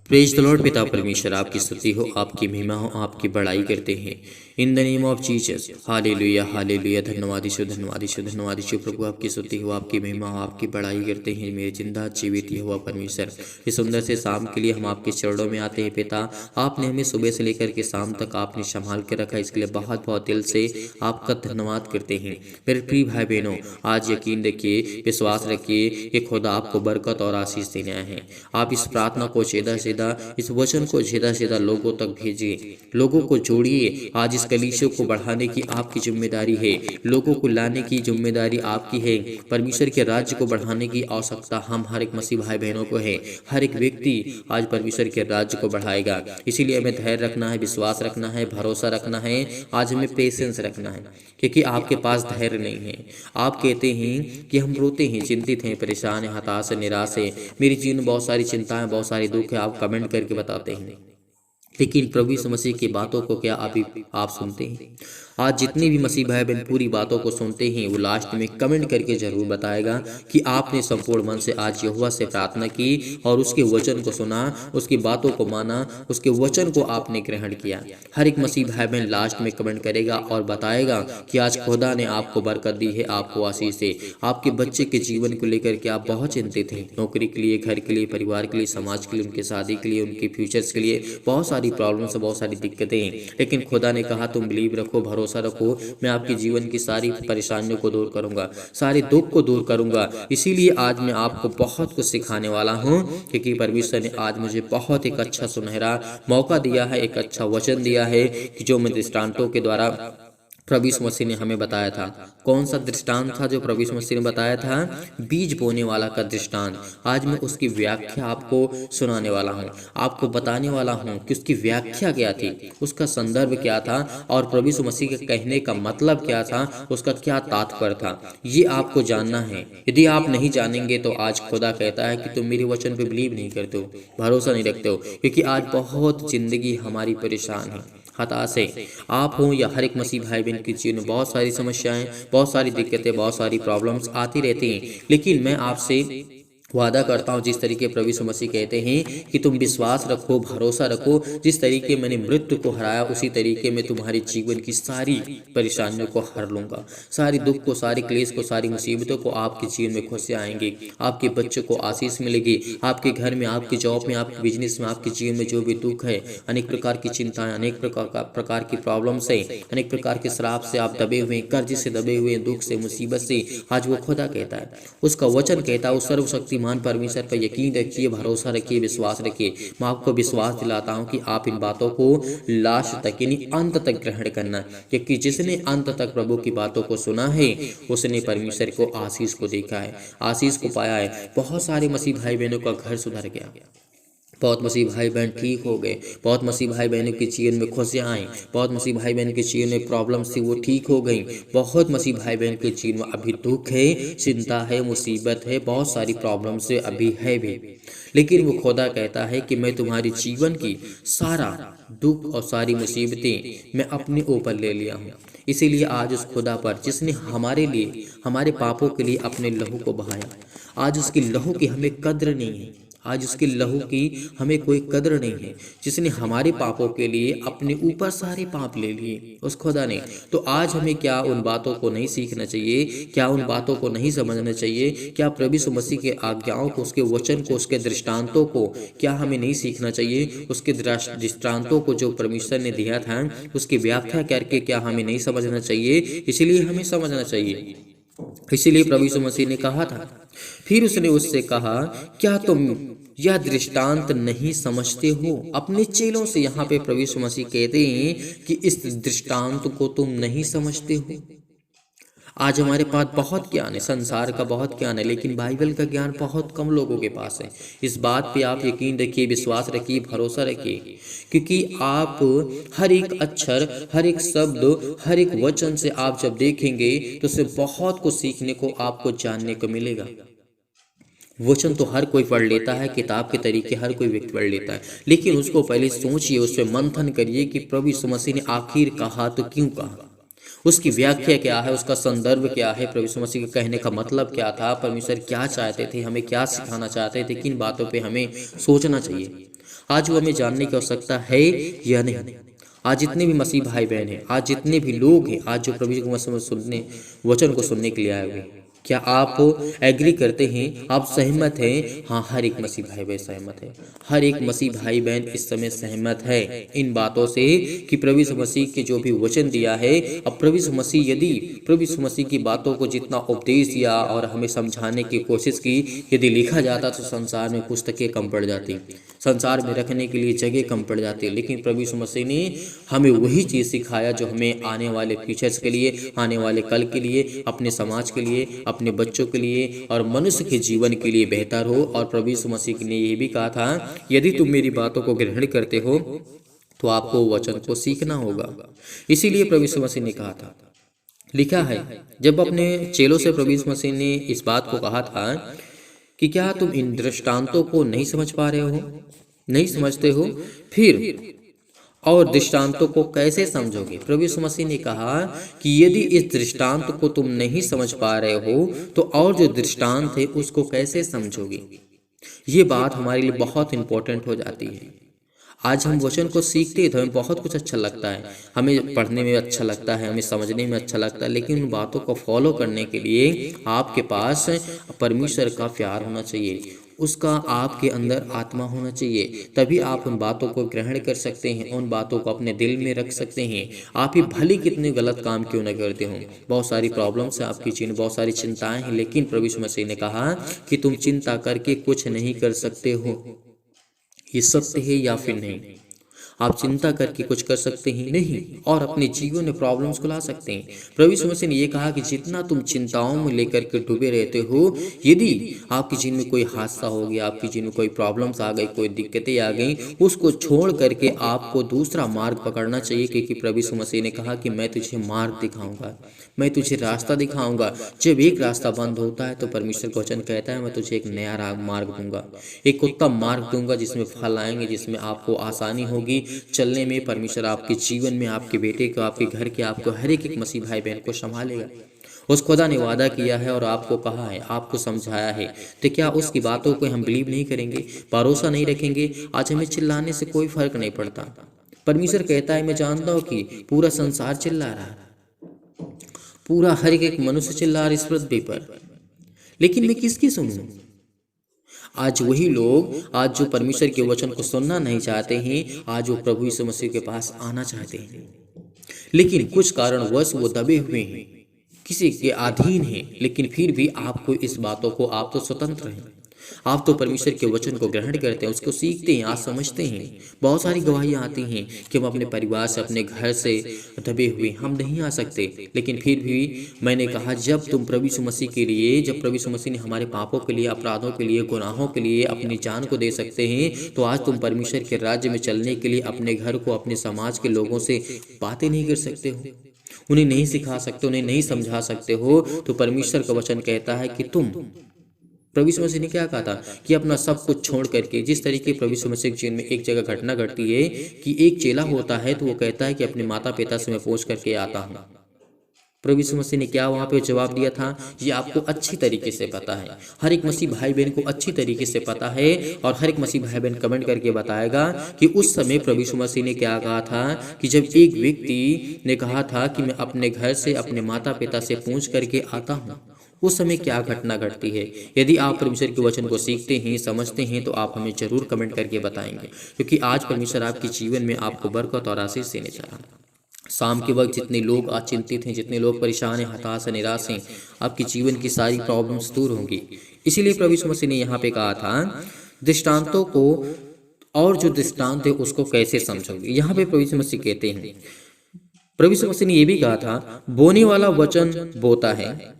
Praise the Lord. पिता परमेश्वर आपकी स्तुति हो, आपकी महिमा हो, आपकी बड़ाई करते हैं in the name of Jesus. Hallelujah hallelujah. धन्यवाद यीशु, धन्यवाद यीशु, धन्यवाद यीशु। प्रभु आपकी स्तुति हो, आपकी महिमा हो, आपकी बड़ाई करते हैं मेरे जिंदा जीवित हुआ परमेश्वर। इस सुंदर से शाम के लिए हम आपके चरणों में आते हैं पिता। आपने हमें सुबह से लेकर के शाम तक आपने संभाल के रखा, इसके लिए बहुत बहुत दिल से आपका धन्यवाद करते हैं। मेरे प्रिय भाई बहनों, आज यकीन रखिए, विश्वास रखिए कि खुदा आपको बरकत और आशीष देने आए हैं। आप इस प्रार्थना को सीधा सीधा, इस वचन को सीधा सीधा लोगों तक भेजिए, लोगों को जोड़िए। आज इस कलीसिया को बढ़ाने की आपकी जिम्मेदारी है, लोगों को लाने की जिम्मेदारी आपकी है। परमेश्वर के राज्य को बढ़ाने की आवश्यकता हम हर एक मसीह भाई बहनों को है। हर एक व्यक्ति आज परमेश्वर के राज्य को बढ़ाएगा, इसीलिए हमें धैर्य रखना है, विश्वास रखना है, भरोसा रखना है। आज हमें पेशेंस रखना है, क्योंकि आपके पास धैर्य नहीं है। आप कहते हैं कि हम रोते हैं, चिंतित हैं, परेशान हैं, हताश हैं, निराश हैं, मेरे जीवन में बहुत सारी चिंताएं, बहुत सारी दुख है। आप कमेंट करके बताते हैं, लेकिन प्रभु यीशु मसीह की बातों को क्या आप सुनते हैं? आज जितने भी मसीह भाई बहन पूरी बातों को सुनते हैं, वो लास्ट में कमेंट करके जरूर बताएगा कि आपने संपूर्ण मन से आज यहोवा से प्रार्थना की और उसके वचन को सुना, उसकी बातों को माना, उसके वचन को आपने ग्रहण किया। हर एक मसीह भाई बहन लास्ट में कमेंट करेगा और बताएगा कि आज खुदा ने आपको बरकत दी है, आपको आशीष है। आपके बच्चे के जीवन को लेकर के आप बहुत चिंतित हैं, नौकरी के लिए, घर के लिए, परिवार के लिए, समाज के लिए, उनके शादी के लिए, उनके फ्यूचर्स के लिए बहुत सारी प्रॉब्लम्स, बहुत सारी दिक्कतें हैं। लेकिन खुदा ने कहा तुम बिलीव रखो, भरोसा रखो, मैं आपके जीवन की सारी परेशानियों को दूर करूंगा, सारे दुख को दूर करूंगा। इसीलिए आज मैं आपको बहुत कुछ सिखाने वाला हूं, क्योंकि परमेश्वर ने आज मुझे बहुत एक अच्छा सुनहरा मौका दिया है, एक अच्छा वचन दिया है कि जो मैं दृष्टांतों के द्वारा प्रभु यीशु मसीह ने हमें बताया था। कौन सा दृष्टांत था जो प्रभु यीशु मसीह ने बताया था? बीज बोने वाला का दृष्टांत। आज मैं उसकी व्याख्या आपको सुनाने वाला हूँ, आपको बताने वाला हूँ कि उसकी व्याख्या क्या थी, उसका संदर्भ क्या था और प्रभु यीशु मसीह के कहने का मतलब क्या था, उसका क्या तात्पर्य था, ये आपको जानना है। यदि आप नहीं जानेंगे तो आज खुदा कहता है कि तुम मेरे वचन पे बिलीव नहीं करते हो, भरोसा नहीं रखते हो, क्योंकि आज बहुत जिंदगी हमारी परेशान है, हताश है। आप हो या हर एक मसीह भाई बहन के जीवन में बहुत सारी समस्याएं, बहुत सारी दिक्कतें, बहुत सारी प्रॉब्लम्स आती रहती हैं। लेकिन मैं आपसे वादा करता हूँ, जिस तरीके प्रभु यीशु मसीह कहते हैं कि तुम विश्वास रखो, भरोसा रखो, जिस तरीके मैंने मृत्यु को हराया उसी तरीके में तुम्हारे जीवन की सारी परेशानियों को हर लूंगा, सारी दुख को, सारी क्लेश को, सारी मुसीबतों को। आपके जीवन में खुशियाँ आएंगी, आपके बच्चों को आशीष मिलेगी, आपके घर में, आपके जॉब में, आपके बिजनेस में, आपके जीवन में जो भी दुख है, अनेक प्रकार की चिंताएं, अनेक प्रकार की प्रॉब्लम्स है, अनेक प्रकार के श्राप से आप दबे हुए, कर्ज से दबे हुए, दुख से, मुसीबत से, आज वो खुदा कहता है, उसका वचन कहता है, उस सर्वशक्ति मान परमेश्वर पर यकीन रखिए, भरोसा रखिए, विश्वास रखिए। मैं आपको विश्वास दिलाता हूं कि आप इन बातों को लास्ट तक, यानी अंत तक ग्रहण करना, क्योंकि जिसने अंत तक प्रभु की बातों को सुना है उसने परमेश्वर को आशीष को देखा है, आशीष को पाया है। बहुत सारे मसीह भाई बहनों का घर सुधर गया, बहुत मसीह भाई बहन ठीक हो गए, बहुत मसीह भाई बहनों के जीवन में खुशियाँ आई, बहुत मसीह भाई बहन के जीवन में प्रॉब्लम्स थी वो ठीक हो गई, बहुत मसीह भाई बहन के जीवन में अभी दुख है, चिंता है, मुसीबत है, बहुत सारी प्रॉब्लम्स है, अभी है भी। लेकिन वो खुदा कहता है कि मैं तुम्हारी जीवन की सारा दुख और सारी मुसीबतें मैं अपने ऊपर ले लिया हूँ। इसीलिए आज उस खुदा पर जिसने हमारे लिए, हमारे पापों के लिए अपने लहू को बहाया, आज उसकी लहू की हमें कद्र नहीं है, आज उसके लहू की हमें कोई कदर नहीं है, जिसने हमारे पापों के लिए अपने ऊपर सारे पाप ले लिए उस खुदा ने। तो आज हमें क्या उन बातों को नहीं सीखना चाहिए? क्या उन बातों को नहीं समझना चाहिए? क्या प्रभु यीशु मसीह के आज्ञाओं को, उसके वचन को, उसके दृष्टांतों को क्या हमें नहीं सीखना चाहिए? उसके दृष्टांतों को जो परमेश्वर ने दिया था उसकी व्याख्या करके क्या हमें नहीं समझना चाहिए? इसलिए हमें समझना चाहिए। इसीलिए प्रभु यीशु मसीह ने कहा था, फिर उसने उससे कहा, क्या तुम यह दृष्टांत नहीं समझते हो? अपने चेलों से यहाँ पे प्रभु यीशु मसीह कहते हैं कि इस दृष्टांत को तुम नहीं समझते हो। आज हमारे पास बहुत ज्ञान है, संसार का बहुत ज्ञान है, लेकिन बाइबल का ज्ञान बहुत कम लोगों के पास है। इस बात पे आप यकीन रखिए, विश्वास रखिए, भरोसा रखिए, क्योंकि आप हर एक अक्षर, हर एक शब्द, हर एक वचन से आप जब देखेंगे तो उससे बहुत कुछ सीखने को, आपको जानने को मिलेगा। वचन तो हर कोई पढ़ लेता है, किताब के तरीके हर कोई व्यक्ति पढ़ लेता है, लेकिन उसको पहले सोचिए, उस पर मंथन करिए कि प्रभु यीशु मसीह ने आखिर कहा तो क्यों कहा। उसकी व्याख्या क्या है, उसका संदर्भ क्या है, प्रभु यीशु मसीह के कहने का मतलब क्या था, परमेश्वर क्या चाहते थे, हमें क्या सिखाना चाहते थे, किन बातों पे हमें सोचना चाहिए, आज वो हमें जानने की आवश्यकता है या नहीं। आज जितने भी मसीह भाई बहन हैं, आज जितने भी लोग हैं, आज जो प्रभु यीशु मसीह सुनने वचन को सुनने के लिए आए हुए, क्या आप एग्री करते हैं, आप सहमत हैं? हाँ, हर एक मसीह भाई बहन सहमत है। हर एक मसीह भाई बहन इस समय सहमत है इन बातों से कि प्रभु यीशु मसीह के जो भी वचन दिया है, अब प्रभु यीशु मसीह यदि प्रभु यीशु मसीह की बातों को जितना उपदेश दिया और हमें समझाने की कोशिश की, यदि लिखा जाता तो संसार में पुस्तकें कम पड़ जाती, संसार में रखने के लिए जगह कम पड़ जाती। लेकिन प्रभु यीशु मसीह ने हमें वही चीज़ सिखाया जो हमें आने वाले फ्यूचर्स के लिए, आने वाले कल के लिए, अपने समाज के लिए, अपने बच्चों के लिए और मनुष्य के जीवन के लिए बेहतर हो। और प्रभु यीशु मसीह ने यह भी कहा था, यदि तुम मेरी बातों को ग्रहण करते हो तो आपको वचन को सीखना होगा। इसीलिए प्रभु यीशु मसीह ने कहा था, लिखा है, जब अपने चेलों से प्रभु यीशु मसीह ने इस बात को कहा था कि क्या तुम इन दृष्टांतों को नहीं समझ पा रहे हो, नहीं समझते हो, फिर और दृष्टांतों को कैसे समझोगे। प्रभु यीशु मसीह ने कहा कि यदि इस दृष्टांत को तुम नहीं समझ पा रहे हो तो और जो दृष्टांत है उसको कैसे समझोगे। ये बात हमारे लिए बहुत इंपॉर्टेंट हो जाती है। आज हम वचन को सीखते हैं तो हमें बहुत कुछ अच्छा लगता है, हमें पढ़ने में अच्छा लगता है, हमें समझने में अच्छा लगता है, लेकिन उन बातों को फॉलो करने के लिए आपके पास परमेश्वर का प्यार होना चाहिए, उसका आपके अंदर आत्मा होना चाहिए, तभी आप उन बातों को ग्रहण कर सकते हैं, उन बातों को अपने दिल में रख सकते हैं। आप ही भले कितने गलत काम क्यों न करते हो, बहुत सारी प्रॉब्लम्स है आपकी जीवन, बहुत सारी चिंताएं हैं, लेकिन प्रभु यीशु मसीह ने कहा कि तुम चिंता करके कुछ नहीं कर सकते हो। ये सत्य है या फिर नहीं? आप चिंता करके कुछ कर सकते हैं नहीं, और अपने जीवन में प्रॉब्लम्स को ला सकते हैं। प्रभु यीशु मसीह ने यह कहा कि जितना तुम चिंताओं में लेकर के डूबे रहते हो, यदि आपके जीवन में कोई हादसा हो गया, आपके जीवन में कोई प्रॉब्लम्स आ गई, कोई दिक्कतें आ गई, उसको छोड़ करके आपको दूसरा मार्ग पकड़ना चाहिए, क्योंकि प्रभु यीशु मसीह ने कहा कि मैं तुझे मार्ग दिखाऊंगा, मैं तुझे रास्ता दिखाऊंगा। जब एक रास्ता बंद होता है तो परमेश्वर का वचन कहता है, मैं तुझे एक नया मार्ग दूंगा, एक उत्तम मार्ग दूंगा जिसमें फल आएंगे, जिसमें आपको आसानी होगी चलने में। परमेश्वर आपके जीवन में, आपके बेटे को, आपके घर के, आपको हर एक मसीह भाई बहन को संभालेगा। उस खुदा ने वादा किया है और आपको कहा है, आपको समझाया है, तो क्या उसकी बातों को हम बिलीव नहीं करेंगे, भरोसा नहीं रखेंगे? आज हमें चिल्लाने से कोई फर्क नहीं पड़ता। परमेश्वर कहता है, मैं जानता हूँ कि पूरा संसार चिल्ला रहा है, पूरा हर एक मनुष्य चिल्ला रहा है इस पृथ्वी पर, लेकिन मैं किसकी सुनूं? आज वही लोग, आज जो परमेश्वर के वचन को सुनना नहीं चाहते हैं, आज वो प्रभु यीशु मसीह के पास आना चाहते हैं, लेकिन कुछ कारणवश वो दबे हुए हैं, किसी के अधीन हैं। लेकिन फिर भी आपको इस बातों को, आप तो स्वतंत्र हैं, आप तो परमेश्वर के वचन को ग्रहण करते हैं, उसको सीखते हैं, आज समझते हैं। बहुत सारी गवाहियाँ आती हैं कि हम अपने परिवार से, अपने घर से दबे हुए हम नहीं आ सकते, लेकिन फिर भी मैंने कहा, जब तुम प्रभु यीशु मसीह के लिए, जब प्रभु यीशु मसीह ने हमारे पापों के लिए, अपराधों के लिए, गुनाहों के लिए अपनी जान को दे सकते हैं, तो आज तुम परमेश्वर के राज्य में चलने के लिए अपने घर को, अपने समाज के लोगों से बातें नहीं कर सकते हो, उन्हें नहीं सिखा सकते, उन्हें नहीं समझा सकते हो। तो परमेश्वर का वचन कहता है कि तुम, प्रभु यीशु मसीह ने क्या कहा था कि अपना सब कुछ छोड़ करके, जिस तरीके प्रभु यीशु मसीह के जीवन में एक जगह घटना घटती है कि एक चेला होता है तो वो कहता है कि अपने माता पिता से मैं पूछ करके आता हूँ। प्रभु यीशु मसीह ने क्या वहाँ पे जवाब दिया था? ये आपको अच्छी तरीके से पता है, हर एक मसीह भाई बहन को अच्छी तरीके से पता है, और हर एक मसीह भाई बहन कमेंट करके बताएगा कि उस समय प्रभु यीशु मसीह ने क्या कहा था कि जब एक व्यक्ति ने कहा था कि मैं अपने घर से, अपने माता पिता से पूछ करके आता हूँ, उस समय क्या घटना घटती है। यदि आप परमेश्वर के वचन को सीखते हैं, समझते हैं, तो आप हमें जरूर कमेंट करके बताएंगे, क्योंकि आज परमेश्वर आपके जीवन में आपको बरकत और आशीष देने जा रहा है। शाम के वक्त जितने लोग आज चिंतित हैं, जितने लोग परेशान हैं, हताश हैं, निराश हैं, आपके जीवन की सारी प्रॉब्लम्स दूर होंगी। इसीलिए प्रभु यीशु मसीह ने यहाँ पे कहा था, दृष्टांतों को, और जो दृष्टांत है उसको कैसे समझोगे। यहाँ पे प्रभु यीशु मसीह कहते हैं, प्रभु यीशु मसीह ने यह भी कहा था, बोने वाला वचन बोता है,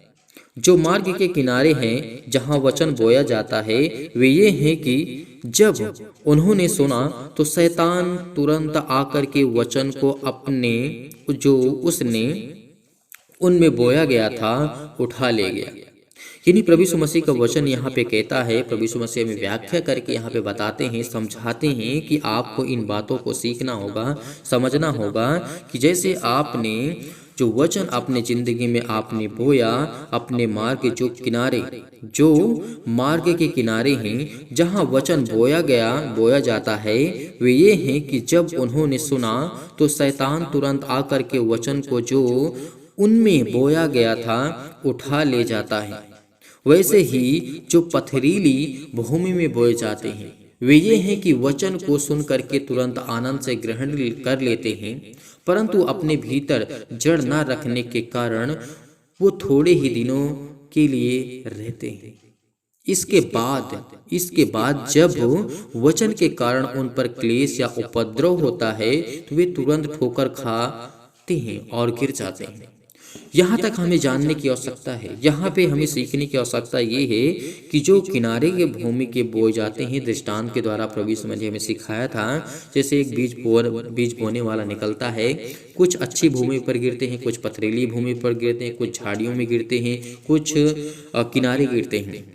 जो मार्ग के किनारे हैं जहाँ वचन बोया जाता है, वे ये हैं कि जब उन्होंने सुना तो शैतान तुरंत आकर के वचन को अपने, जो उसने उनमें बोया गया था, उठा ले गया। यानी प्रभु यीशु मसीह का वचन यहाँ पे कहता है, प्रभु यीशु मसीह में व्याख्या करके यहाँ पे बताते हैं, समझाते हैं कि आपको इन बातों को सीखना होगा, समझना होगा कि जैसे आपने जो वचन अपने जिंदगी में आपने बोया, अपने मार्ग जो मार्ग के किनारे हैं जहाँ वचन बोया जाता है, वे ये हैं कि जब उन्होंने सुना तो शैतान तुरंत आकर के वचन को जो उनमें बोया गया था उठा ले जाता है। वैसे ही जो पथरीली भूमि में बोए जाते हैं वे ये हैं कि वचन को सुन करके तुरंत आनंद से ग्रहण कर लेते हैं, परंतु अपने भीतर जड़ न रखने के कारण वो थोड़े ही दिनों के लिए रहते हैं। इसके बाद जब वचन के कारण उन पर क्लेश या उपद्रव होता है तो वे तुरंत ठोकर खाते हैं और गिर जाते हैं। यहाँ तक हमें जानने की आवश्यकता है, यहाँ पे हमें सीखने की आवश्यकता ये है कि जो किनारे के भूमि के बोए जाते हैं, दृष्टांत के द्वारा प्रभु यीशु मसीह हमें सिखाया था, जैसे एक बीज बोने वाला निकलता है, कुछ अच्छी भूमि पर गिरते हैं, कुछ पथरीली भूमि पर गिरते हैं, कुछ झाड़ियों में गिरते हैं, कुछ किनारे गिरते हैं।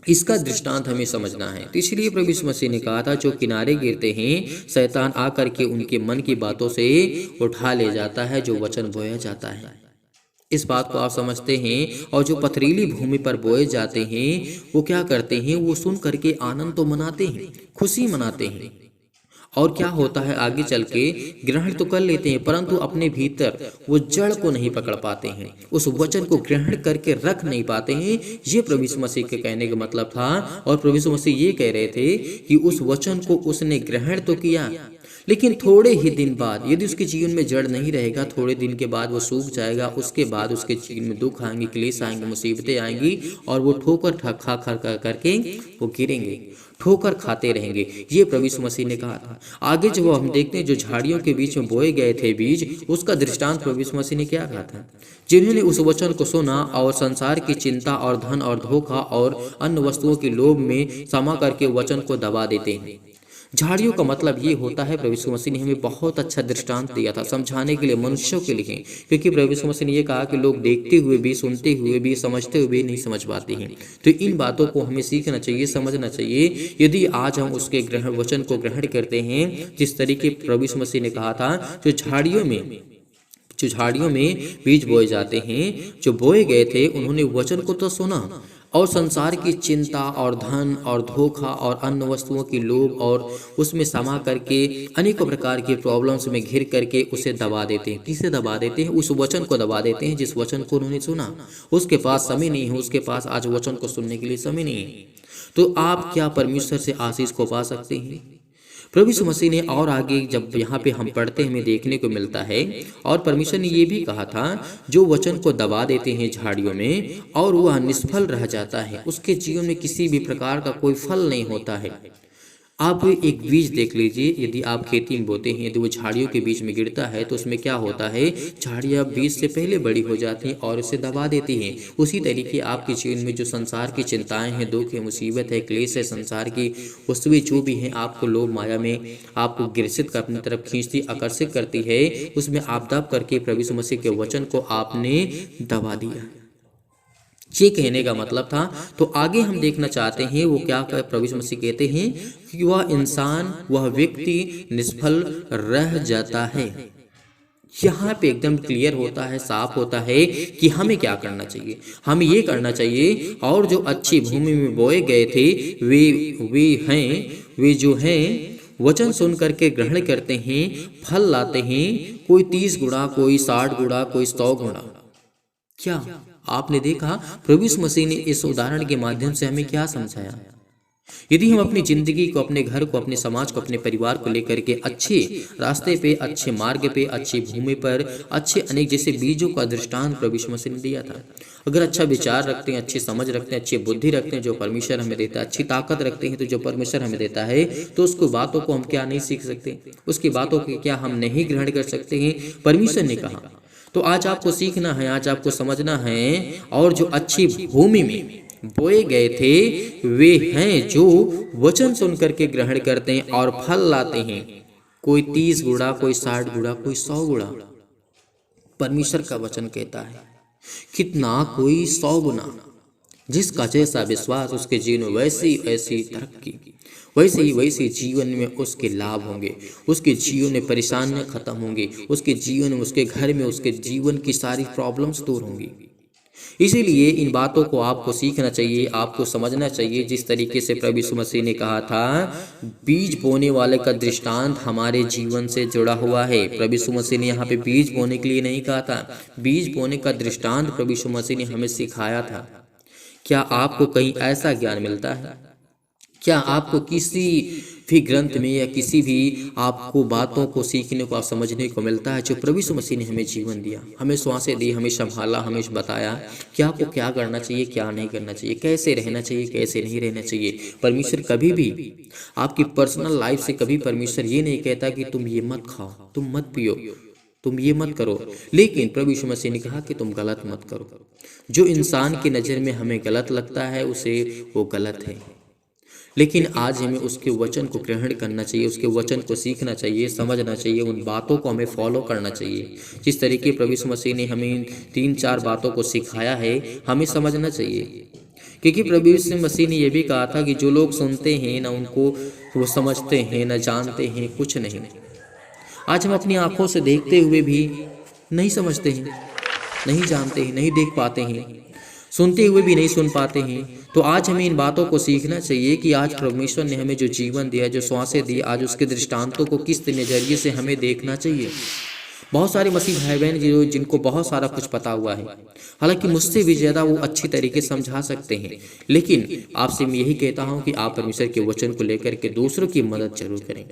इसका दृष्टांत हमें समझना है। तो इसलिए प्रभु यीशु मसीह ने कहा था जो किनारे गिरते हैं शैतान आकर के उनके मन की बातों से उठा ले जाता है जो वचन बोया जाता है। इस बात को आप समझते हैं। और जो पथरीली भूमि पर बोए जाते हैं वो क्या करते हैं, वो सुन करके आनंद तो मनाते हैं, खुशी मनाते हैं, और क्या होता है आगे चल के ग्रहण तो कर लेते हैं, परंतु अपने भीतर वो जड़ को नहीं पकड़ पाते हैं, उस वचन को ग्रहण करके रख नहीं पाते हैं। ये प्रभु यीशु मसीह के कहने का मतलब था। और प्रभु यीशु मसीह ये कह रहे थे कि उस वचन को उसने ग्रहण तो किया, लेकिन थोड़े ही दिन बाद यदि उसके जीवन में जड़ नहीं रहेगा, थोड़े दिन के बाद वो सूख जाएगा। उसके बाद उसके जीवन में दुख आएंगे, क्लेश आएंगे, मुसीबतें आएंगी, और वो ठोकर खा करके वो गिरेंगे, ठोकर खाते रहेंगे। ये प्रभु यीशु मसीह ने कहा था। आगे जब हम देखते हैं जो झाड़ियों के बीच में बोए गए थे बीज, उसका दृष्टांत प्रभु यीशु मसीह ने क्या कहा था, जिन्होंने उस वचन को सुना और संसार की चिंता और धन और धोखा और अन्य वस्तुओं के लोभ में समा करके वचन को दबा देते हैं। झाड़ियों का मतलब ये होता है, प्रभु यीशु मसीह ने हमें बहुत अच्छा दृष्टांत दिया था समझाने के लिए, मनुष्यों के लिए, क्योंकि प्रभु यीशु मसीह ने ये कहा कि लोग देखते हुए भी, सुनते हुए भी, समझते हुए भी नहीं समझ पाते हैं। तो इन बातों को हमें सीखना चाहिए, समझना चाहिए। यदि आज हम उसके वचन को ग्रहण करते हैं जिस तरीके प्रभु यीशु मसीह ने कहा था, जो झाड़ियों में बीज बोए जाते हैं, जो बोए गए थे, उन्होंने वचन को तो सुना और संसार की चिंता और धन और धोखा और अन्य वस्तुओं की लोभ और उसमें समा करके अनेकों प्रकार के प्रॉब्लम्स में घिर करके उसे दबा देते हैं। किसे दबा देते हैं? उस वचन को दबा देते हैं जिस वचन को उन्होंने सुना। उसके पास समय नहीं है, उसके पास आज वचन को सुनने के लिए समय नहीं है। तो आप क्या परमेश्वर से आशीष को पा सकते हैं? प्रभु यीशु मसीह ने और आगे जब यहाँ पे हम पढ़ते हमें देखने को मिलता है, और परमेश्वर ने ये भी कहा था जो वचन को दबा देते हैं झाड़ियों में और वह निष्फल रह जाता है, उसके जीवन में किसी भी प्रकार का कोई फल नहीं होता है। आप एक बीज देख लीजिए, यदि आप खेती में बोते हैं, यदि वो झाड़ियों के बीच में गिरता है तो उसमें क्या होता है, झाड़ियाँ बीज से पहले बड़ी हो जाती हैं और उसे दबा देती हैं। उसी तरीके आपके जीवन में जो संसार की चिंताएं हैं, दुख है, मुसीबत है, क्लेश है, संसार की वस्तुएं जो भी हैं, आपको लोभ माया में आपको ग्रसित कर अपनी तरफ खींचती, आकर्षित करती है, उसमें आप दब करके प्रभु यीशु मसीह के वचन को आपने दबा दिया। ये कहने का मतलब था। तो आगे हम देखना चाहते हैं वो क्या प्रभु यीशु मसीह कहते हैं कि वह इंसान, वह व्यक्ति निष्फल रह जाता है। यहाँ पे एकदम क्लियर होता है, साफ होता है कि हमें क्या करना चाहिए। हमें ये करना चाहिए, और जो अच्छी भूमि में बोए गए थे वे जो हैं वचन सुन करके ग्रहण करते हैं, फल लाते हैं, कोई 30 गुणा, कोई 60 गुणा, कोई 100 गुणा। क्या आपने देखा प्रभु यीशु मसीह ने इस उदाहरण के माध्यम से हमें क्या समझाया? यदि हम अपनी जिंदगी को, अपने घर को, अपने समाज को, अपने परिवार को लेकर के अच्छे रास्ते पे, अच्छे मार्ग पे, अच्छी भूमि पर, अच्छे अनेक जैसे बीजों का दृष्टांत प्रभु यीशु मसीह ने दिया था। अगर अच्छा विचार रखते हैं, अच्छी समझ रखते हैं, अच्छी बुद्धि रखते हैं जो परमेश्वर हमें देता है, अच्छी ताकत रखते हैं तो जो परमेश्वर हमें देता है, तो उसको बातों को हम क्या नहीं सीख सकते? उसकी बातों को क्या हम नहीं ग्रहण कर सकते हैं? परमेश्वर ने कहा। तो आज आपको सीखना है, आज आपको समझना है। और जो अच्छी भूमि में बोए गए थे वे हैं जो वचन सुन करके ग्रहण करते हैं और फल लाते हैं, कोई 30 गुणा, कोई 60 गुणा, कोई 100 गुणा। परमेश्वर का वचन कहता है कितना, कोई 100 गुना। जिसका जैसा विश्वास उसके जीवन में वैसी वैसी तरक्की, वैसे ही वैसे जीवन में उसके लाभ होंगे, उसके जीवन में परेशानियां खत्म होंगी, उसके जीवन में, उसके घर में, उसके जीवन की सारी प्रॉब्लम्स दूर होंगी। इसीलिए इन बातों को आपको सीखना चाहिए, आपको समझना चाहिए। जिस तरीके से प्रभु यीशु मसीह ने कहा था, बीज बोने वाले का दृष्टांत हमारे जीवन से जुड़ा हुआ है। प्रभु यीशु मसीह ने यहाँ पे बीज बोने के लिए नहीं कहा था, बीज बोने का दृष्टांत प्रभु यीशु मसीह ने हमें सिखाया था। क्या आपको कहीं ऐसा ज्ञान मिलता है? क्या आपको किसी भी ग्रंथ में या किसी भी आपको बातों को सीखने को, आप समझने को मिलता है जो प्रभु यीशु मसीह ने हमें जीवन दिया, हमें श्वासें दी, हमें संभाला, हमें बताया कि आपको क्या करना चाहिए, क्या नहीं करना चाहिए, कैसे रहना चाहिए, कैसे नहीं रहना चाहिए। परमेश्वर कभी भी आपकी पर्सनल लाइफ से कभी परमेश्वर ये नहीं कहता कि तुम ये मत खाओ, तुम मत पियो, तुम ये मत करो, लेकिन प्रभु यीशु मसीह ने कहा कि तुम गलत मत करो। जो इंसान की नज़र में हमें गलत लगता है उसे वो गलत है, लेकिन आज हमें उसके वचन को ग्रहण करना चाहिए, उसके वचन को सीखना चाहिए, समझना चाहिए, उन बातों को हमें फॉलो करना चाहिए। जिस तरीके प्रभु यीशु मसीह ने हमें 3-4 बातों को सिखाया है, हमें समझना चाहिए। क्योंकि प्रभु यीशु मसीह ने यह भी कहा था कि जो लोग सुनते हैं ना उनको वो समझते हैं, ना जानते हैं, कुछ नहीं। आज हम अपनी आंखों से देखते हुए भी नहीं समझते हैं, नहीं जानते हैं, नहीं देख पाते हैं, सुनते हुए भी नहीं सुन पाते हैं। तो आज हमें इन बातों को सीखना चाहिए कि आज परमेश्वर ने हमें जो जीवन दिया, जो श्वासें दी, आज उसके दृष्टांतों को किस नज़रिए से हमें देखना चाहिए। बहुत सारे मसीह भाई बहन जिनको बहुत सारा कुछ पता हुआ है, हालांकि मुझसे भी ज़्यादा वो अच्छी तरीके से समझा सकते हैं, लेकिन आपसे मैं यही कहता हूँ कि आप परमेश्वर के वचन को लेकर के दूसरों की मदद जरूर करें,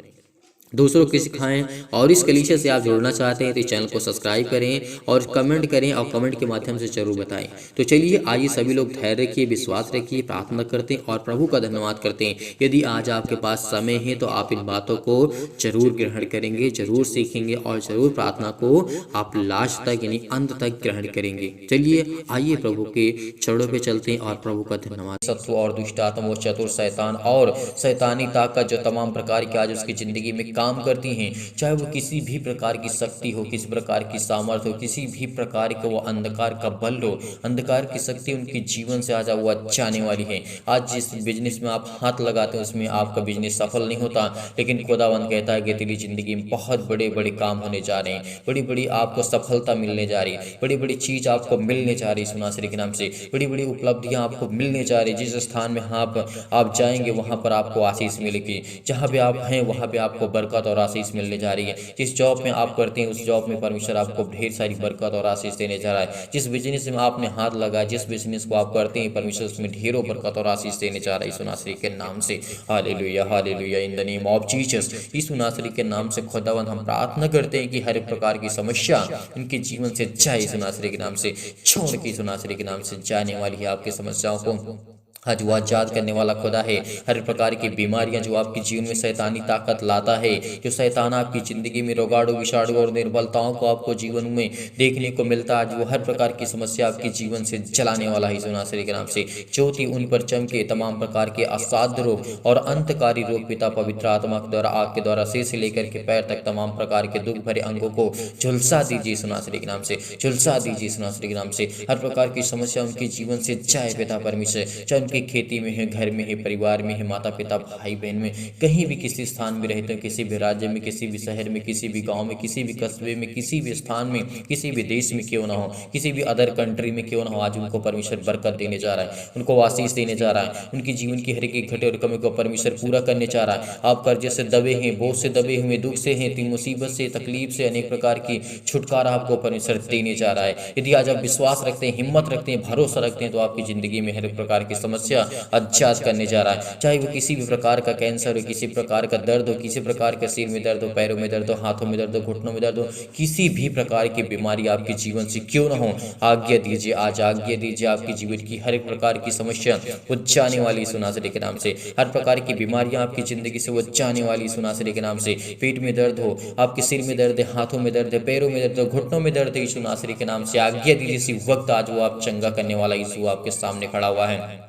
दूसरों को सिखाएं। और इस कलीसिया से आप जुड़ना चाहते हैं तो चैनल को सब्सक्राइब करें और कमेंट करें, और कमेंट के माध्यम से जरूर बताएं। तो चलिए आइए सभी लोग धैर्य रखिए, विश्वास रखिए, प्रार्थना करते हैं और प्रभु का धन्यवाद करते हैं। यदि आज आपके पास समय है तो आप इन बातों को जरूर ग्रहण करेंगे, जरूर सीखेंगे और जरूर प्रार्थना को आप लास्ट तक यानी अंत तक ग्रहण करेंगे। चलिए आइए प्रभु के चरणों पे चलते हैं और प्रभु का धन्यवाद। शत्रु और दुष्ट आत्मा वो चतुर शैतान और शैतानी ताकत जो तमाम प्रकार की आज उसकी जिंदगी में काम करती हैं, चाहे वो किसी भी प्रकार की शक्ति हो, किसी प्रकार की सामर्थ्य हो, किसी भी प्रकार का वो अंधकार का बल हो, अंधकार की शक्ति उनके जीवन से आज वो जाने वाली है। आज जिस बिजनेस में आप हाथ लगाते हैं उसमें आपका बिजनेस सफल नहीं होता, लेकिन खुदावंद कहता है कि तेरी जिंदगी में बहुत बड़े बड़े काम होने जा रहे हैं, बड़ी बड़ी आपको सफलता मिलने जा रही है, बड़ी बड़ी चीज आपको मिलने जा रही है यीशु मसीह के नाम से, बड़ी बड़ी उपलब्धियां आपको मिलने जा रही है। जिस स्थान में आप जाएंगे वहां पर आपको आशीष मिलेगी, जहां पे आप हैं वहां पे आपको बरकत और आशीष मिलने जा रही है। जिस जॉब में आप करते हैं उस जॉब में परमेश्वर आपको ढेर सारी बरकत और आशीष देने जा रहा है। जिस बिजनेस में आपने हाथ लगाया, जिस बिजनेस को आप करते हैं परमेश्वर उसमें ढेरों बरकत और आशीष देने जा रहा है यीशु नासरी के नाम से। Hallelujah hallelujah, in the name of Jesus. Yeshu नासरी के नाम से खुदावंद हम प्रार्थना करते हैं कि हर एक प्रकार की समस्या इनके जीवन से जाए यीशु नासरी के नाम से, छोड़ के यीशु नासरी के नाम से जाने वाली है आपकी समस्याओं को आज वो आजाद करने वाला खुदा है। हर प्रकार की बीमारियां जो आपके जीवन में शैतानी ताकत लाता है, जो शैतान आपकी जिंदगी में रोगाड़ू विषाणु और निर्बलताओं को आपको जीवन में देखने को मिलता है, आज वो हर प्रकार की समस्या आपके जीवन से जलाने वाला है यीशु नासरी के नाम से। ज्योति उन पर चमके, तमाम प्रकार के असाध्य रोग और अंतकारी रोग पिता पवित्र आत्मा के द्वारा आग के द्वारा सिर से लेकर के पैर तक तमाम प्रकार के दुख भरे अंगों को झुलसा दीजिए यीशु नासरी के नाम से, झुलसा दीजिए यीशु नासरी के नाम से। हर प्रकार की समस्या उनके जीवन से जाए पिता परमेश्वर, चाहे की खेती में है, घर में है, परिवार में है, माता पिता भाई बहन में, कहीं भी किसी स्थान में रहते हो, किसी भी राज्य में, किसी भी शहर में, किसी भी गांव में, किसी भी कस्बे में, किसी भी स्थान में, किसी भी देश में क्यों ना हो, किसी भी अदर कंट्री में क्यों ना हो, आज उनको परमेश्वर बरकत देने जा रहा है, उनको आशीष देने जा रहा है। उनकी जीवन की हर एक घटे और कमी को परमेश्वर पूरा करने जा रहा है। आप कर्जे से दबे हैं, बोझ से दबे हुए, दुख से हैं, मुसीबत से, तकलीफ से, अनेक प्रकार की छुटकारा आपको परमेश्वर देने जा रहा है। यदि आज आप विश्वास रखते हैं, हिम्मत रखते हैं, भरोसा रखते हैं, तो आपकी जिंदगी में हर प्रकार की समस्या आजाद करने जा रहा है। चाहे वो किसी भी प्रकार का कैंसर हो, किसी प्रकार का दर्द हो, किसी प्रकार का सिर में दर्द हो, पैरों में दर्द हो, हाथों में दर्द हो, घुटनों में दर्द हो, किसी भी प्रकार की बीमारी आपके जीवन से क्यों ना हो, आज्ञा दीजिए, आज आज्ञा दीजिए, आपके जीवन की हर एक प्रकार की समस्या वो जाने वाली यीशु नासरी के नाम से। हर प्रकार की बीमारियां आपकी जिंदगी से वो जाने वाली यीशु नासरी के नाम से। पेट में दर्द हो, आपके सिर में दर्द है, हाथों में दर्द है, पैरों में दर्द है, घुटनों में दर्द है, यीशु नासरी के नाम से आज्ञा दीजिए, इसी वक्त आज वो आप चंगा करने वाला यीशु आपके सामने खड़ा हुआ है।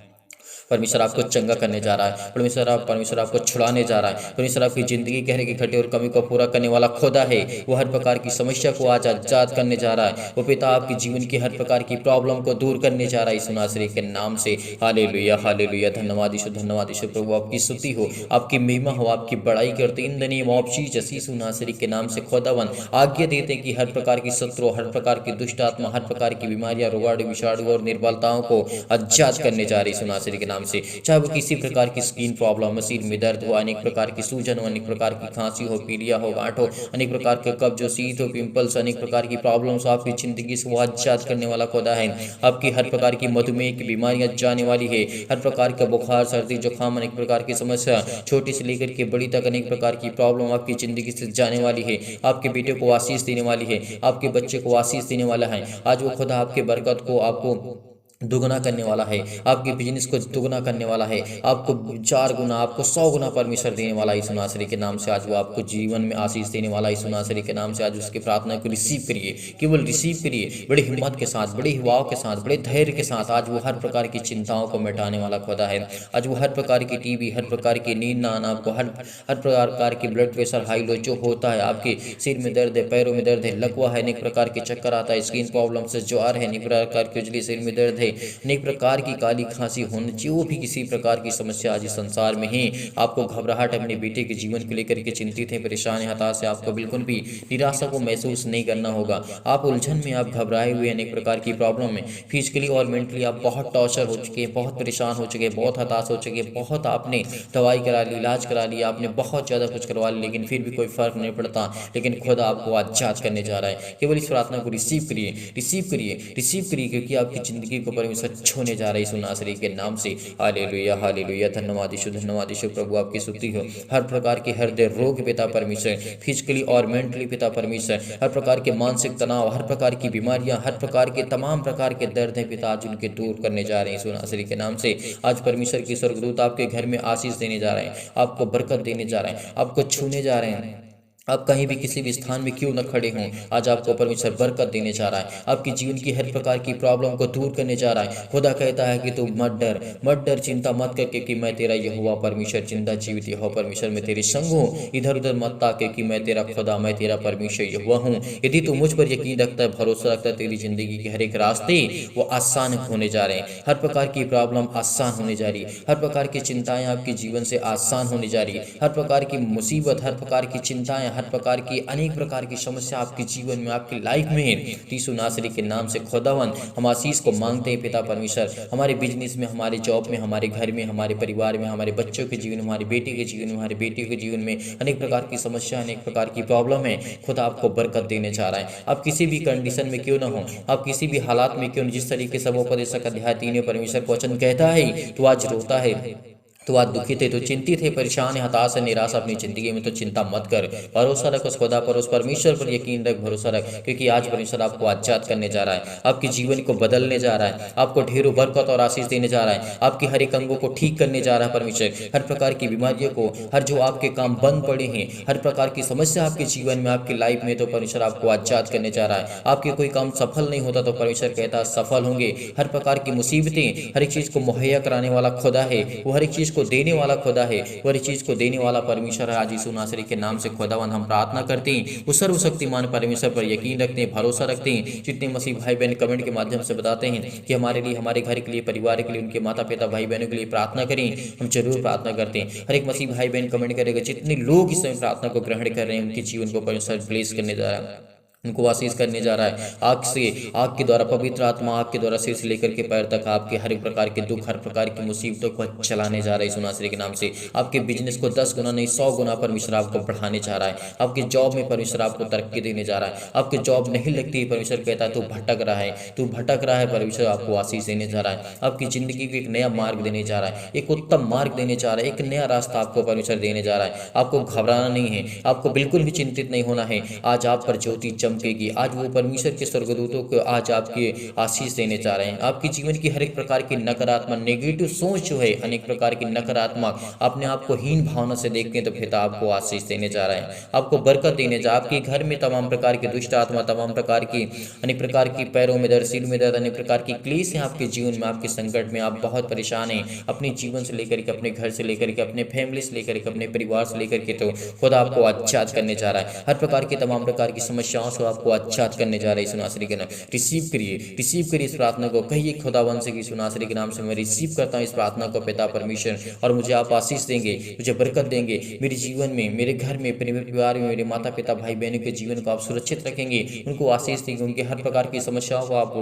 परमेश्वर आपको चंगा करने जा रहा है। परमेश्वर आपको छुड़ाने जा रहा है। परमेश्वर आपकी जिंदगी कहने की घटे और कमी को पूरा करने वाला खुदा है। वो हर प्रकार की समस्या को आज आजाद करने जा रहा है। वो पिता आपके जीवन की हर प्रकार की प्रॉब्लम को दूर करने जा रहा है यीशु नासरी के नाम से। Hallelujah hallelujah. धन्यवाद यीशु प्रभु आपकी स्तुति हो, आपकी महिमा हो, आपकी बड़ाई करते in the name of Jesus Yeshu नासरी के नाम से खुदावन आज्ञा देते हैं कि हर प्रकार की शत्रु, हर प्रकार की दुष्ट आत्मा, हर प्रकार की बीमारियां, रोगाणु, विषाणु और निर्बलताओं को आजाद करने जा रही यीशु नासरी के नाम से। चाहे वो किसी प्रकार की स्किन प्रॉब्लम, मसीर में दर्द हो, अनेक प्रकार की सूजन हो, अनेक प्रकार की खांसी हो, पीलिया हो, गांठ हो, अनेक प्रकार के कब्ज हो, शीत हो, पिंपल्स, अनेक प्रकार की प्रॉब्लम्स आपकी जिंदगी से वो आजाद करने वाला खुदा है। आपकी हर प्रकार की मधुमेह की बीमारियां जाने वाली है। हर प्रकार का बुखार, सर्दी, जुकाम, अनेक प्रकार की समस्या, छोटी से लेकर के बड़ी तक अनेक प्रकार की प्रॉब्लम आपकी जिंदगी से जाने वाली है। आपके बेटे को आशीष देने वाली है, आपके बच्चे को आशीष देने वाला है। आज वो खुदा आपके बरकत को आपको दुगना करने वाला है, आपके बिजनेस को दुगना करने वाला है, आपको 4 गुना, आपको 100 गुना परमेश्वर देने वाला यीशु नासरी के नाम से। आज वो आपको जीवन में आशीष देने वाला यीशु नासरी के नाम से। आज उसकी प्रार्थना को रिसीव करिए, केवल रिसीव करिए, बड़ी हिम्मत के साथ, बड़ी युवाओं के साथ, बड़े धैर्य के साथ। आज वो हर प्रकार की चिंताओं को मिटाने वाला खुदा है। आज वो हर प्रकार की टीबी, हर प्रकार की नींद ना आना, आपको हर प्रकार की ब्लड प्रेशर, हाई लो जो होता है, आपके सिर में दर्द है, पैरों में दर्द है, लकवा है, अनेक प्रकार के चक्कर आता है, स्किन प्रॉब्लम से ज्वार है, अनेक प्रकार की उजली, सिर में दर्द है, अनेक प्रकार की काली खांसी होने, जो भी किसी प्रकार की समस्या आज इस संसार में है, आपको घबराहट अपने बेटे के जीवन को लेकर के चिंतित है, परेशान है, हताश है, आपको बिल्कुल भी निराशा को महसूस नहीं करना होगा। आप उलझन में, आप घबराए हुए, अनेक प्रकार की प्रॉब्लम में फिजिकली और मेंटली आप बहुत टॉर्चर हो चुके हैं, बहुत परेशान हो चुके हैं, बहुत हताश हो चुके हैं, बहुत आपने दवाई करा ली, इलाज करा लिया, आपने बहुत ज़्यादा कुछ करवा लिया, लेकिन फिर भी कोई फर्क नहीं पड़ता। लेकिन खुदा आपको आजाद करने जा रहा है। केवल इस प्रार्थना को रिसीव करिए, रिसीव करिए, रिसीव करिए, क्योंकि आपकी जिंदगी को परमेश्वर छूने जा रहा है यीशु नासरी के नाम से। Hallelujah hallelujah. धन्यवाद यीशु प्रभु आपकी स्तुति हो। हर प्रकार के हृदय रोग पिता परमेश्वर, फिजिकली और मेंटली पिता परमेश्वर, हर प्रकार के मानसिक तनाव, हर प्रकार की बीमारियां, हर प्रकार के तमाम प्रकार के दर्द हैं पिता, आज उनके दूर करने जा रहे हैं यीशु नासरी के नाम से। आज परमेश्वर की स्वर्गदूत आपके घर में आशीष देने जा रहे हैं, आपको बरकत देने जा रहे हैं, आपको छूने जा रहे हैं। आप कहीं भी किसी भी स्थान में क्यों न खड़े हों, आज आपको परमेश्वर बरकत देने जा रहा है, आपकी जीवन की हर प्रकार की प्रॉब्लम को दूर करने जा रहा है। खुदा कहता है कि तू मत डर, चिंता मत कर, क्योंकि मैं तेरा यहोवा परमेश्वर, जिंदा जीवित यहोवा परमेश्वर, मैं तेरे संग हूँ। इधर उधर मत ताक, क्योंकि मैं तेरा खुदा, मैं तेरा परमेश्वर यहोवा हूँ। यदि तू मुझ पर यकीन रखता है, भरोसा रखता है, तेरी जिंदगी के हर एक रास्ते वो आसान होने जा रहे हैं। हर प्रकार की प्रॉब्लम आसान होने जा रही है, हर प्रकार की चिंताएं आपके जीवन से आसान होने जा रही है, हर प्रकार की मुसीबत, हर प्रकार की चिंताएं, हर प्रकार की अनेक प्रकार की समस्या आपके जीवन में, आपकी लाइफ में है। यीशु नासरी के नाम से खुदावन हम आशीष को मांगते हैं पिता परमेश्वर। हमारे बिजनेस में, हमारे जॉब में, हमारे घर में, हमारे परिवार में, हमारे बच्चों के जीवन में, हमारे बेटे के जीवन में, हमारे बेटियों के जीवन में अनेक प्रकार की समस्या, अनेक प्रकार की प्रॉब्लम है। खुदा आपको बरकत देने जा रहा है। आप किसी भी कंडीशन में क्यों ना हो, आप किसी भी हालात में क्यों, जिस तरीके से वो उपदेशक अध्याय 3 परमेश्वर वचन कहता है, तो आज रोता है, तो आज दुखित है, तो चिंतित है, परेशान है, हताश है, निराश अपनी जिंदगी में, तो चिंता मत कर, भरोसा रख उस खुदा पर, उस परमेश्वर पर यकीन रख, भरोसा रख, क्योंकि आज परमेश्वर आपको आजाद करने जा रहा है, आपके जीवन को बदलने जा रहा है, आपको ढेरों बरकत और आशीष देने जा रहा है, आपके हर एक अंगों को ठीक करने जा रहा है परमेश्वर। हर प्रकार की बीमारियों को, हर जो आपके काम बंद पड़े हैं, हर प्रकार की समस्या आपके जीवन में, आपकी लाइफ में, तो परमेश्वर आपको आजाद करने जा रहा है। आपके कोई काम सफल नहीं होता, तो परमेश्वर कहता है सफल होंगे। हर प्रकार की मुसीबतें, हर एक चीज को मुहैया कराने वाला खुदा है, वो हर एक चीज को देने वाला खुदा है, वो हर चीज को देने वाला परमेश्वर है। आज यीशु नासरी के नाम से खुदावंद हम प्रार्थना करते हैं, उस सर्वशक्तिमान परमेश्वर पर यकीन रखते हैं, भरोसा रखते हैं। जितने मसीह भाई बहन कमेंट के माध्यम से बताते हैं कि हमारे लिए, हमारे घर के लिए, परिवार के लिए, उनके माता पिता भाई बहनों के लिए प्रार्थना करें, हम जरूर प्रार्थना करते हैं। हर एक मसीह भाई बहन कमेंट करेगा, जितने लोग इस समय प्रार्थना को ग्रहण कर रहे हैं, उनके जीवन को परमेश्वर ब्लेस करने जा रहा है, उनको आशीष करने जा रहा है। आग के द्वारा, पवित्र आत्मा आग के द्वारा सिर से लेकर के पैर तक आपके हर एक प्रकार के दुख, हर प्रकार की मुसीबतों को चलाने जा रहा है यीशु नासरी के नाम से। आपके बिजनेस को 10 गुना नहीं 100 गुना परमेश्वर आपको बढ़ाने जा रहा है। आपके जॉब में परमेश्वर आपको तरक्की देने जा रहा है। आपकी जॉब नहीं लगती है, परमेश्वर कहता है तू भटक रहा है, तू भटक रहा है, परमेश्वर आपको आशीष देने जा रहा है। आपकी जिंदगी को एक नया मार्ग देने जा रहा है, एक उत्तम मार्ग देने जा रहा है, एक नया रास्ता आपको परमेश्वर देने जा रहा है। आपको घबराना नहीं है, आपको बिल्कुल भी चिंतित नहीं होना है। आज आप पर ज्योति चमकेगी। आज वो परमेश्वर के स्वर्गदूतों को आज आपके आशीष देने जा रहे हैं। आपके जीवन की हर एक प्रकार की नकारात्मक नेगेटिव सोच जो है, अनेक प्रकार की नकारात्मक अपने आप को हीन भावना से देखते हैं तो पिता आपको आशीष देने जा रहे हैं, आपको बरकत देने जा। आपके घर में तमाम प्रकार की दुष्ट आत्मा, तमाम प्रकार की अनेक प्रकार की पैरों में दर्द, सिर में दर्द, अनेक प्रकार की क्लेश है आपके जीवन में, आपके संकट में आप बहुत परेशान हैं, अपने जीवन से लेकर के, अपने घर से लेकर के, अपने फैमिली से लेकर के, अपने परिवार से लेकर के, तो खुदा आपको आच्छाद करने जा रहा है। हर प्रकार की तमाम प्रकार की समस्याओं से आपको आच्छाद करने जा रहा है यीशु नासरी के नाम। रिसीव करिए इस प्रार्थना को। कहिए खुदावंद से यीशु नासरी के नाम से मैं रिसीव करता हूँ इस प्रार्थना को पिता परमेश्वर, और मुझे आप आशीष देंगे, मुझे बरकत देंगे, मेरे जीवन में, मेरे घर में, मेरे परिवार में, मेरे माता पिता भाई बहनों के जीवन को आप सुरक्षित रखेंगे, उनको आशीष देंगे, उनके हर प्रकार की समस्याओं को आप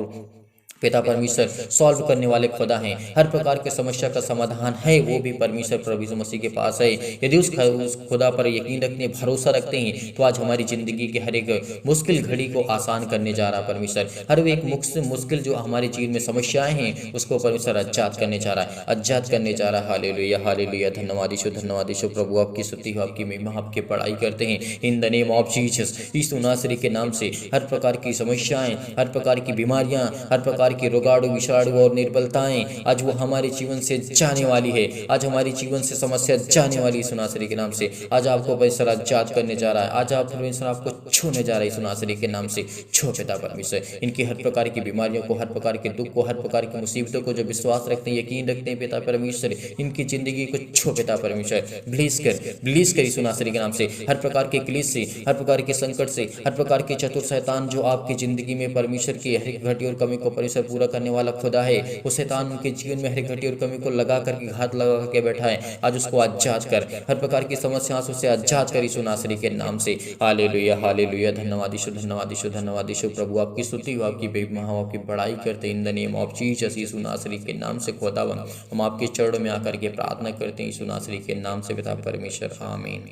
पिता परमेश्वर सॉल्व करने वाले खुदा हैं। हर प्रकार की समस्या का समाधान है वो भी परमेश्वर प्रभु यीशु मसीह के पास है। यदि उस खुदा पर यकीन रखते, भरोसा रखते हैं तो आज हमारी जिंदगी के हर एक मुश्किल घड़ी को आसान करने जा रहा है परमेश्वर। हर एक मुश्किल जो हमारे जीवन में समस्याएं हैं उसको परमेश्वर आजाद करने जा रहा है, आजाद करने जा रहा है। हालेलुया हालेलुया, धन्यवाद यीशु प्रभु, आपकी स्तुति हो, आपकी महिमा, आपकी बड़ाई करते हैं in the name of Jesus. Yeshu नासरी के नाम से हर प्रकार की समस्याएं, हर प्रकार की बीमारियां, हर प्रकार की रोगाणु विषाणु और निर्बलताएं आज वो हमारे जीवन से जाने वाली है। आज हमारी जीवन से समस्या जाने वाली है सुनासरी के नाम से। आज आपको परमेश्वर आजाद करने जा रहा है। आज आप परमेश्वर आपको छूने जा रहा है सुनासरी के नाम से। छो पिता परमेश्वर इनकी हर प्रकार की बीमारियों को, हर प्रकार के दुख को, हर प्रकार की मुसीबतों को, जो विश्वास रखते हैं, यकीन रखते हैं पिता परमेश्वर, इनकी जिंदगी को छो पिता परमेश्वर। ब्लीज कर सुनासरी के नाम से हर प्रकार के क्लेश से, हर प्रकार के संकट से, हर प्रकार के चतुर शैतान जो आपकी जिंदगी में परमेश्वर की हर एक घटी और कमी को परमेश्वर पूरा करने वाला खुदा है, वो शैतान उनके जीवन में हर एक घटी और कमी को लगा करके, घात लगा करके बैठा है, आज उसको आजाद कर। हर प्रकार की समस्याओं से उसे आजाद कर यीशु नासरी के नाम से। हालेलुया हालेलुया, धन्यवाद यीशु प्रभु, आपकी स्तुति हो, आपकी महिमा हो, आपकी बड़ाई करते in the name of Jesus. Yeshu नासरी के नाम से खुदावन हम आपके चरणों में आकर के प्रार्थना करते हैं यीशु नासरी के नाम से पिता परमेश्वर, आमीन।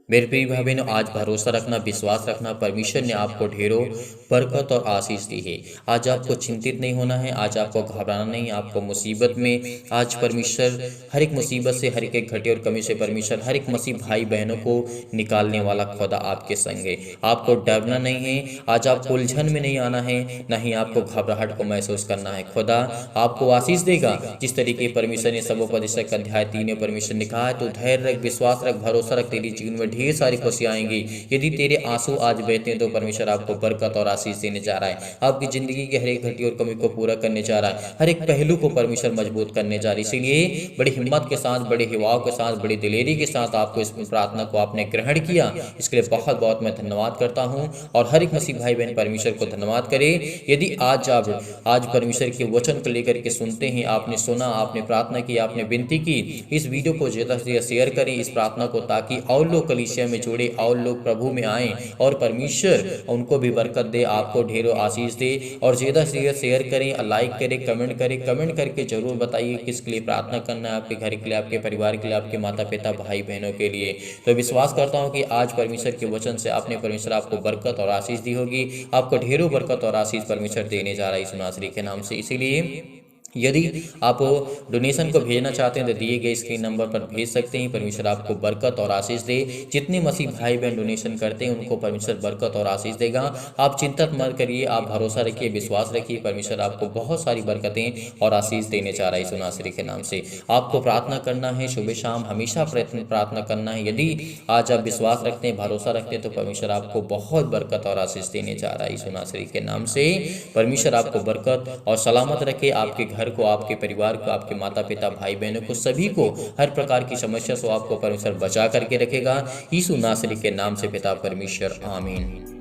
मेरे प्रिय भाई बहनों, आज भरोसा रखना, विश्वास रखना, परमेश्वर ने आपको ढेरों बरकत और आशीष दी है। आज आपको चिंतित नहीं होना है, आज आपको घबराना नहीं, आपको मुसीबत में आज परमेश्वर हर एक मुसीबत से, हर एक घटी और कमी से परमेश्वर हर एक मसीह भाई बहनों को निकालने वाला खुदा आपके संग है। आपको डरना नहीं है, आज आपको उलझन में नहीं आना है, ना ही आपको घबराहट को महसूस करना है। खुदा आपको आशीष देगा जिस तरीके परमेश्वर ने सबोपदेशक अध्याय 3 में परमेश्वर ने कहा है, तो धैर्य रख, विश्वास रख, भरोसा रख, तेरी जीवन में ढेर सारी खुशियां आएंगी। यदि तेरे आंसू आज बहते हैं तो परमेश्वर आपको बरकत और आशीष देने जा रहा है। आपकी जिंदगी की हर एक घटी और कमी को पूरा करने जा रहा है, हर एक पहलू को परमेश्वर मजबूत करने जा रही है। इसीलिए बड़ी हिम्मत के साथ, बड़े हिवाव के साथ, बड़ी दिलेरी के साथ आपको इस प्रार्थना को आपने ग्रहण किया, इसके लिए बहुत बहुत मैं धन्यवाद करता हूं। और हर एक मसीह भाई बहन परमेश्वर को धन्यवाद करे। यदि आज परमेश्वर के वचन को लेकर के सुनते हैं, आपने सुना, आपने प्रार्थना की, आपने विनती की, इस वीडियो को ज्यादा से ज्यादा शेयर करें इस प्रार्थना को, ताकि और लोग कलीसिया में जुड़े और लोग प्रभु में आए और परमेश्वर उनको भी बरकत दे, आपको ढेरों आशीष दे। और ज्यादा से ज्यादा शेयर करें, लाइक करें, कमेंट करके जरूर बताइए किसके लिए प्रार्थना करना है, आपके घर के लिए, आपके परिवार के लिए, आपके माता पिता भाई बहनों के लिए। तो विश्वास करता हूँ कि आज परमेश्वर के वचन से आपने परमेश्वर आपको बरकत और आशीष दी होगी। आपको ढेरों बरकत और आशीष परमेश्वर देने जा रहा है यीशु नासरी के नाम से। इसीलिए यदि आप डोनेशन को भेजना चाहते हैं तो दिए गए स्क्रीन नंबर पर भेज सकते हैं। परमेश्वर आपको बरकत और आशीष दे। जितने मसीह भाई बहन डोनेशन करते हैं उनको परमेश्वर बरकत और आशीष देगा। आप चिंता मत करिए, आप भरोसा रखिए, विश्वास रखिए, परमेश्वर आपको बहुत सारी बरकतें और आशीष देने जा रहा है यीशु नासरी के नाम से। आपको प्रार्थना करना है, सुबह शाम हमेशा प्रार्थना करना है। यदि आज आप विश्वास रखते हैं, भरोसा रखते हैं तो परमेश्वर आपको बहुत बरकत और आशीष देने जा रहा है यीशु नासरी के नाम से। परमेश्वर आपको बरकत और सलामत रखे, आपके घर को, आपके परिवार को, आपके माता पिता भाई बहनों को, सभी को हर प्रकार की समस्या से आपको परमेश्वर बचा करके रखेगा यीशु नासरी के नाम से पिता परमेश्वर, आमीन।